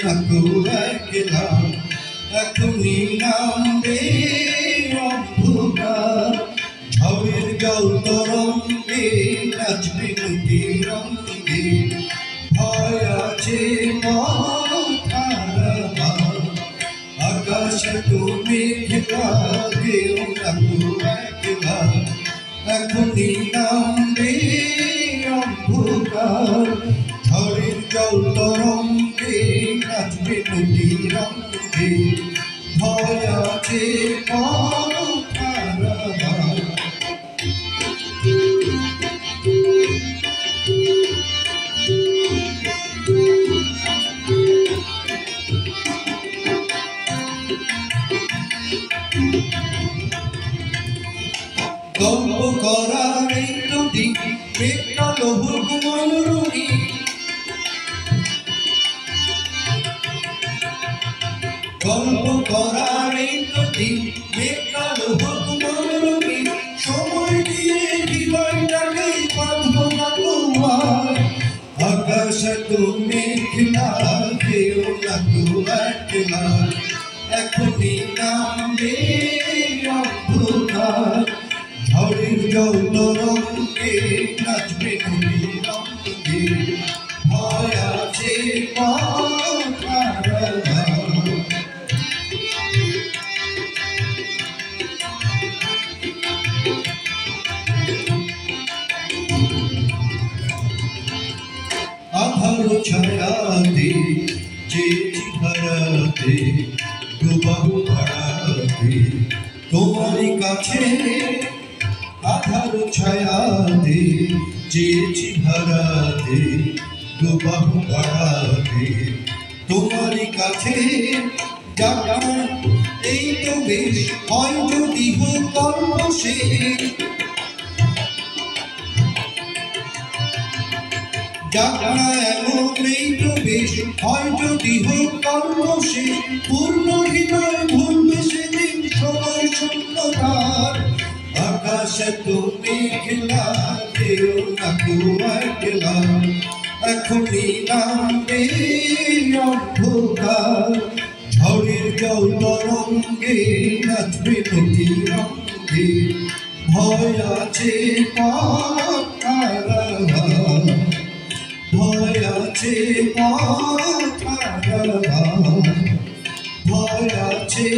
লাগো একলা এখনই নামবে অন্ধকার ঝড়ের জল তরঙ্গে নাচবে নদী রঙ্গে ভয় আছে আকাশে তুমি মেঘলাগেও লাগো একলা এখনই নামবে অন্ধকার ঝড়ের জল তরঙ্গে নাচবে নদী রঙ্গে ভয় আছে গল্প করার এই নদী মেঘালো হুকুমল রঙি গল্প করার এই নদী মেঘালো হুকুমল রঙি সময় দিয়ে হৃদয়টাকে বাঁধবো না তোমার আকাশে তুমি মেঘলাগেও লাগো একলা এখনই নামবে অন্ধকার ঝড়ের জল তরঙ্গে নাচবে নদী রঙ্গে ভয় আছে আধার ছায়াতে চেয়েছি হারাতে দুবাহু বাড়াতে তোমারই কাছে আধার ছায়াতে চেয়েছি হারাতে দুবাহু বাড়াতে তোমারই কাছে জানা এই তো বেশ হয় যদি হোক কর্ম শেষ জানা এমন এই তো বেশ হয় যদি হোক কর্ম শেষ পূর্ণ হৃদয় ভুলবে সেদিন সময় শূন্যতার আকাশে তুমি মেঘলাগেও লাগো একলা এখনই নামবে অন্ধকার ঝড়ের জল তরঙ্গে নাচবে নদী রঙ্গে ভয় আছে ভয় আছে ভয় আছে